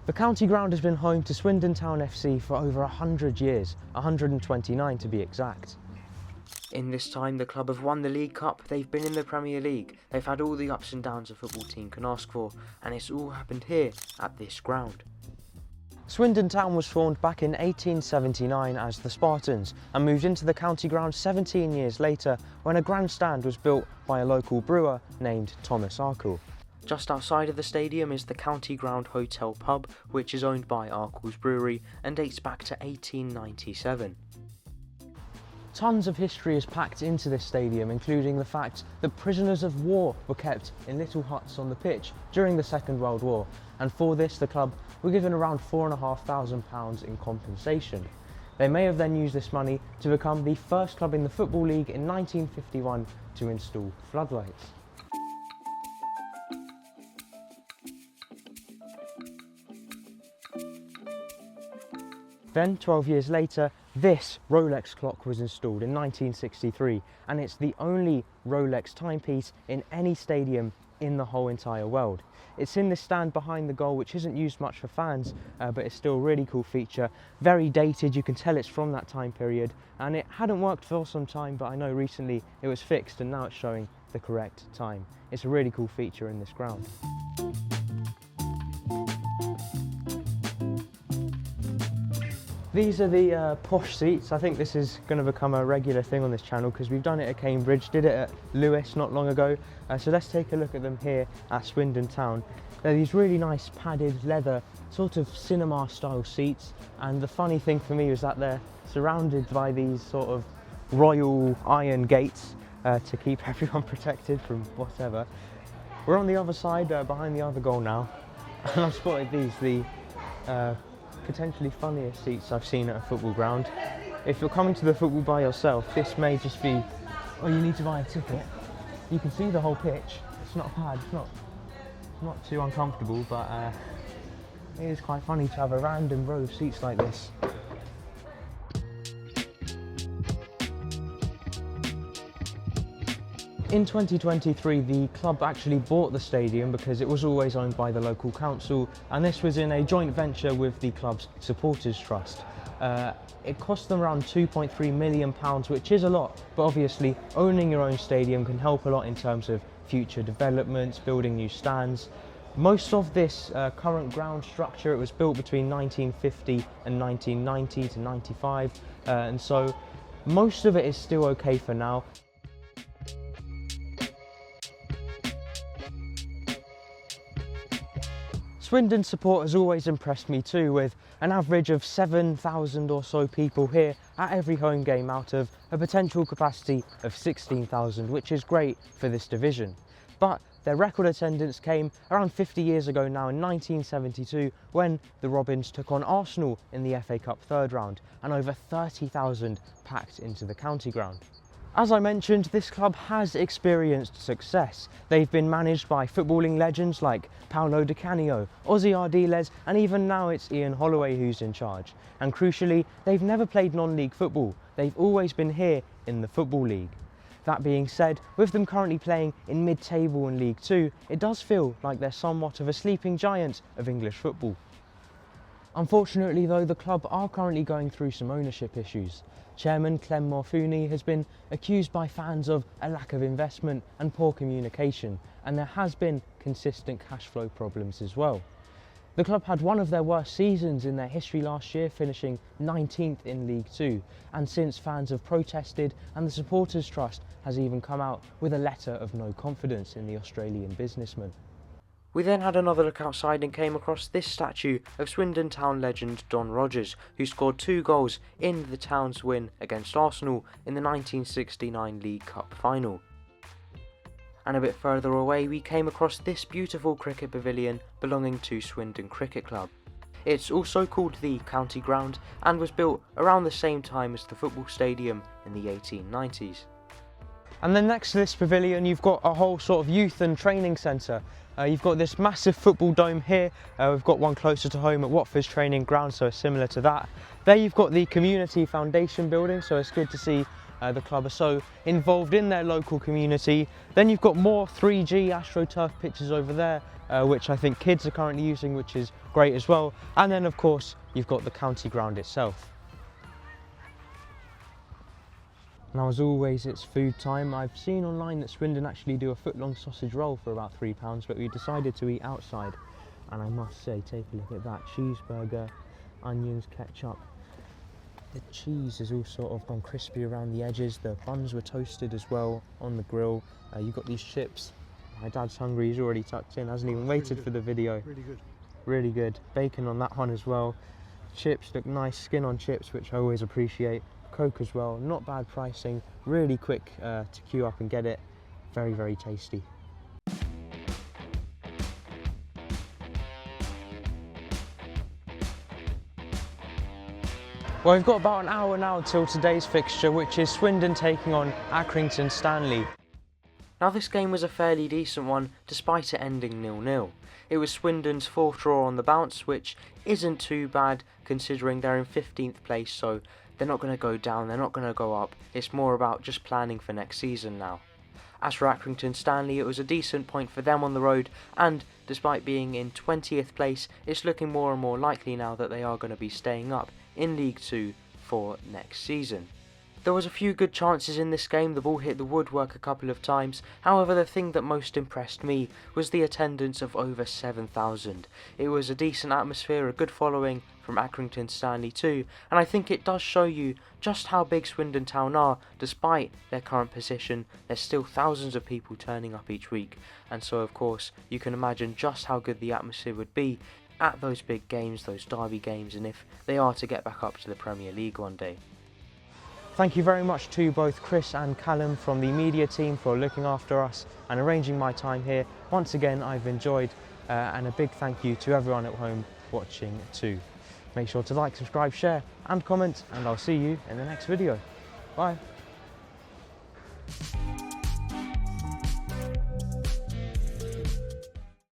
The county ground has been home to Swindon Town FC for over 100 years, 129 to be exact. In this time, the club have won the League Cup, they've been in the Premier League, they've had all the ups and downs a football team can ask for, and it's all happened here at this ground. Swindon Town was formed back in 1879 as the Spartans and moved into the county ground 17 years later when a grandstand was built by a local brewer named Thomas Arkle. Just outside of the stadium is the County Ground Hotel pub, which is owned by Arkle's Brewery and dates back to 1897. Tons of history is packed into this stadium, including the fact that prisoners of war were kept in little huts on the pitch during the Second World War, and for this the club were given around £4,500 in compensation. They may have then used this money to become the first club in the Football League in 1951 to install floodlights. Then, 12 years later, this Rolex clock was installed in 1963, and it's the only Rolex timepiece in any stadium in the whole entire world. It's in this stand behind the goal, which isn't used much for fans, but it's still a really cool feature. Very dated, you can tell it's from that time period, and it hadn't worked for some time, but I know recently it was fixed and now it's showing the correct time. It's a really cool feature in this ground. These are the posh seats. I think this is going to become a regular thing on this channel because we've done it at Cambridge, did it at Lewis not long ago. So let's take a look at them here at Swindon Town. They're these really nice padded leather, sort of cinema style seats. And the funny thing for me was that they're surrounded by these sort of royal iron gates to keep everyone protected from whatever. We're on the other side, behind the other goal now. And I've spotted these, the potentially funniest seats I've seen at a football ground. If you're coming to the football by yourself, this may just be, oh, you need to buy a ticket. You can see the whole pitch. It's not bad, it's not too uncomfortable, but it is quite funny to have a random row of seats like this. In 2023, the club actually bought the stadium because it was always owned by the local council, and this was in a joint venture with the club's supporters trust. It cost them around £2.3 million, which is a lot, but obviously owning your own stadium can help a lot in terms of future developments, building new stands. Most of this current ground structure, it was built between 1950 and 1990 to 95, and so most of it is still okay for now. Swindon support has always impressed me too, with an average of 7,000 or so people here at every home game out of a potential capacity of 16,000, which is great for this division. But their record attendance came around 50 years ago now in 1972 when the Robins took on Arsenal in the FA Cup third round, and over 30,000 packed into the county ground. As I mentioned, this club has experienced success. They've been managed by footballing legends like Paolo di Canio, Ossie Ardiles, and even now it's Ian Holloway who's in charge. And crucially, they've never played non-league football. They've always been here in the Football League. That being said, with them currently playing in mid-table and League Two, it does feel like they're somewhat of a sleeping giant of English football. Unfortunately though, the club are currently going through some ownership issues. Chairman Clem Morfuni has been accused by fans of a lack of investment and poor communication, and there has been consistent cash flow problems as well. The club had one of their worst seasons in their history last year, finishing 19th in League Two, and since fans have protested and the Supporters Trust has even come out with a letter of no confidence in the Australian businessman. We then had another look outside and came across this statue of Swindon Town legend Don Rogers, who scored 2 goals in the town's win against Arsenal in the 1969 League Cup final. And a bit further away we came across this beautiful cricket pavilion belonging to Swindon Cricket Club. It's also called the County Ground and was built around the same time as the football stadium in the 1890s. And then next to this pavilion you've got a whole sort of youth and training centre. You've got this massive football dome here, we've got one closer to home at Watford's training ground, so similar to that. There you've got the Community Foundation building, so it's good to see the club are so involved in their local community. Then you've got more 3G AstroTurf pitches over there, which I think kids are currently using, which is great as well. And then of course you've got the county ground itself. Now, as always, it's food time. I've seen online that Swindon actually do a foot-long sausage roll for about £3, but we decided to eat outside. And I must say, take a look at that. Cheeseburger, onions, ketchup. The cheese has all sort of gone crispy around the edges. The buns were toasted as well on the grill. You've got these chips. My dad's hungry, he's already tucked in, hasn't even waited for the video. Really good. Really good. Bacon on that one as well. Chips look nice, skin on chips, which I always appreciate. Coke as well, not bad pricing, really quick to queue up and get it. Very, very tasty. Well, we've got about an hour now till today's fixture, which is Swindon taking on Accrington Stanley. Now, this game was a fairly decent one, despite it ending 0-0. It was Swindon's 4th draw on the bounce, which isn't too bad considering they're in 15th place, so they're not going to go down, they're not going to go up. It's more about just planning for next season now. As for Accrington Stanley, it was a decent point for them on the road, and despite being in 20th place, it's looking more and more likely now that they are going to be staying up in League Two for next season. There was a few good chances in this game, the ball hit the woodwork a couple of times. However, the thing that most impressed me was the attendance of over 7,000. It was a decent atmosphere, a good following from Accrington Stanley too, and I think it does show you just how big Swindon Town are. Despite their current position, there's still thousands of people turning up each week, and so of course you can imagine just how good the atmosphere would be at those big games, those derby games, and if they are to get back up to the Premier League one day. Thank you very much to both Chris and Callum from the media team for looking after us and arranging my time here. Once again, I've enjoyed, and a big thank you to everyone at home watching too. Make sure to like, subscribe, share and comment, and I'll see you in the next video. Bye.